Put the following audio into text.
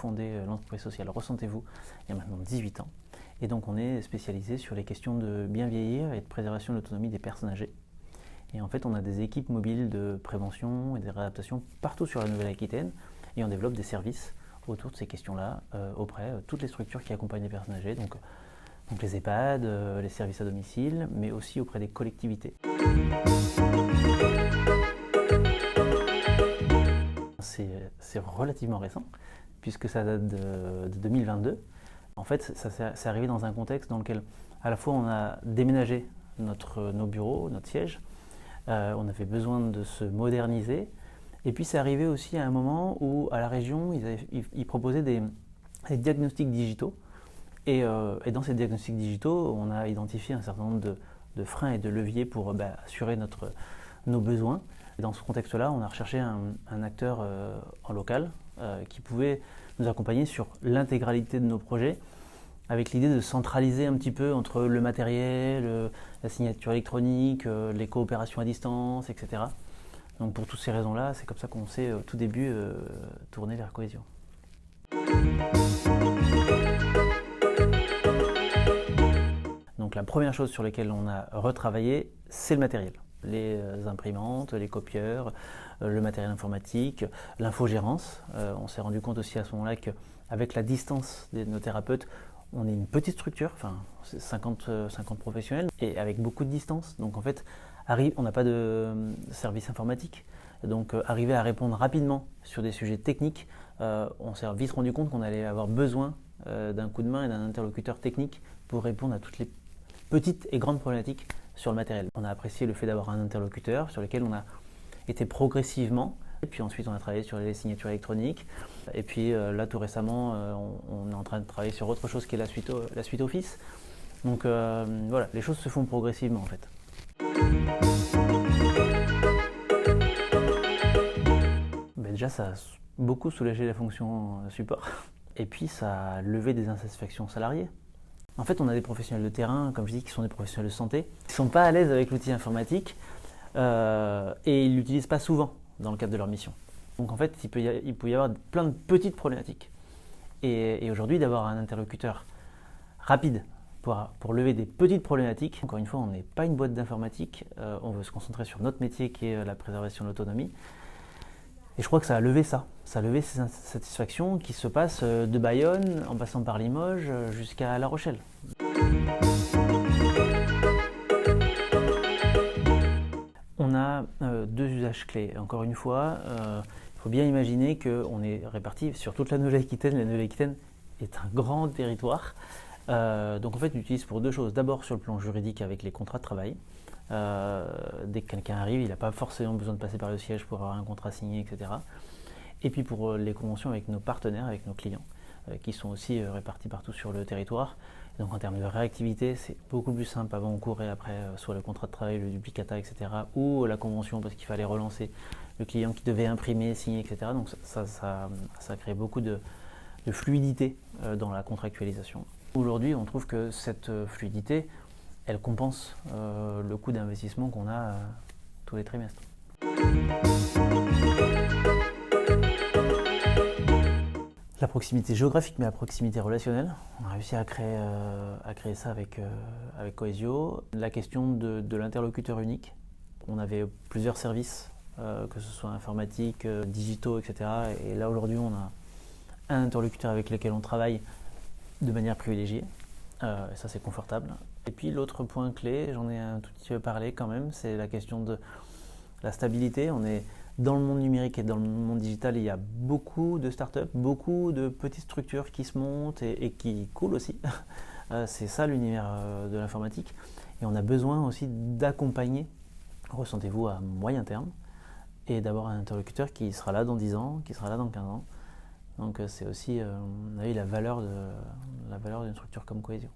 cofondé l'entreprise sociale Ressentez-vous il y a maintenant 18 ans. Et donc on est spécialisé sur les questions de bien vieillir et de préservation de l'autonomie des personnes âgées. Et en fait, on a des équipes mobiles de prévention et de réadaptation partout sur la Nouvelle-Aquitaine et on développe des services autour de ces questions-là auprès de toutes les structures qui accompagnent les personnes âgées, donc les EHPAD, les services à domicile, mais aussi auprès des collectivités. C'est relativement récent, puisque ça date de 2022. En fait, c'est arrivé dans un contexte dans lequel, à la fois, on a déménagé nos bureaux, notre siège, on avait besoin de se moderniser, et puis c'est arrivé aussi à un moment où, à la région, ils proposaient des diagnostics digitaux, et dans ces diagnostics digitaux, on a identifié un certain nombre de freins et de leviers pour assurer nos besoins. Et dans ce contexte-là, on a recherché un acteur en local qui pouvait nous accompagner sur l'intégralité de nos projets, avec l'idée de centraliser un petit peu entre le matériel, la signature électronique, les coopérations à distance, etc. Donc pour toutes ces raisons-là, c'est comme ça qu'on s'est au tout début tourné vers Cohesio. Donc la première chose sur laquelle on a retravaillé, c'est le matériel. Les imprimantes, les copieurs, le matériel informatique, l'infogérance. On s'est rendu compte aussi à ce moment-là qu'avec la distance de nos thérapeutes, on est une petite structure, enfin 50 professionnels, et avec beaucoup de distance. Donc en fait, on n'a pas de service informatique. Donc arriver à répondre rapidement sur des sujets techniques, on s'est vite rendu compte qu'on allait avoir besoin d'un coup de main et d'un interlocuteur technique pour répondre à toutes les petites et grandes problématiques sur le matériel. On a apprécié le fait d'avoir un interlocuteur sur lequel on a été progressivement, et puis ensuite on a travaillé sur les signatures électroniques, et puis là tout récemment on est en train de travailler sur autre chose qui est la suite Office. Donc voilà, les choses se font progressivement en fait. Déjà ça a beaucoup soulagé la fonction support, et puis ça a levé des insatisfactions salariées. En fait, on a des professionnels de terrain, comme je dis, qui sont des professionnels de santé, qui ne sont pas à l'aise avec l'outil informatique et ils ne l'utilisent pas souvent dans le cadre de leur mission. Donc en fait, il peut y avoir plein de petites problématiques. Et aujourd'hui, d'avoir un interlocuteur rapide pour lever des petites problématiques, encore une fois, on n'est pas une boîte d'informatique, on veut se concentrer sur notre métier qui est la préservation de l'autonomie. Et je crois que ça a levé ça a levé ces insatisfactions qui se passent de Bayonne, en passant par Limoges, jusqu'à La Rochelle. On a deux usages clés. Encore une fois, il faut bien imaginer qu'on est répartis sur toute la Nouvelle-Aquitaine. La Nouvelle-Aquitaine est un grand territoire. Donc en fait, on l'utilise pour deux choses. D'abord sur le plan juridique avec les contrats de travail. Dès que quelqu'un arrive, il n'a pas forcément besoin de passer par le siège pour avoir un contrat signé, etc. Et puis pour les conventions avec nos partenaires, avec nos clients, qui sont aussi répartis partout sur le territoire. Et donc en termes de réactivité, c'est beaucoup plus simple avant, en cours et après, soit le contrat de travail, le duplicata, etc. ou la convention parce qu'il fallait relancer le client qui devait imprimer, signer, etc. Donc ça crée beaucoup de fluidité dans la contractualisation. Aujourd'hui, on trouve que cette fluidité, elle compense le coût d'investissement qu'on a tous les trimestres. La proximité géographique, mais la proximité relationnelle. On a réussi à créer ça avec Cohesio. La question de l'interlocuteur unique. On avait plusieurs services, que ce soit informatique, digitaux, etc. Et là, aujourd'hui, on a un interlocuteur avec lequel on travaille de manière privilégiée. Et ça, c'est confortable. Et puis, l'autre point clé, j'en ai un tout petit peu parlé quand même, c'est la question de la stabilité. On est dans le monde numérique et dans le monde digital, il y a beaucoup de startups, beaucoup de petites structures qui se montent et qui coulent aussi. C'est ça l'univers de l'informatique. Et on a besoin aussi d'accompagner, Ressentez-vous à moyen terme, et d'avoir un interlocuteur qui sera là dans 10 ans, qui sera là dans 15 ans. Donc c'est aussi la valeur d'une structure comme Cohesio.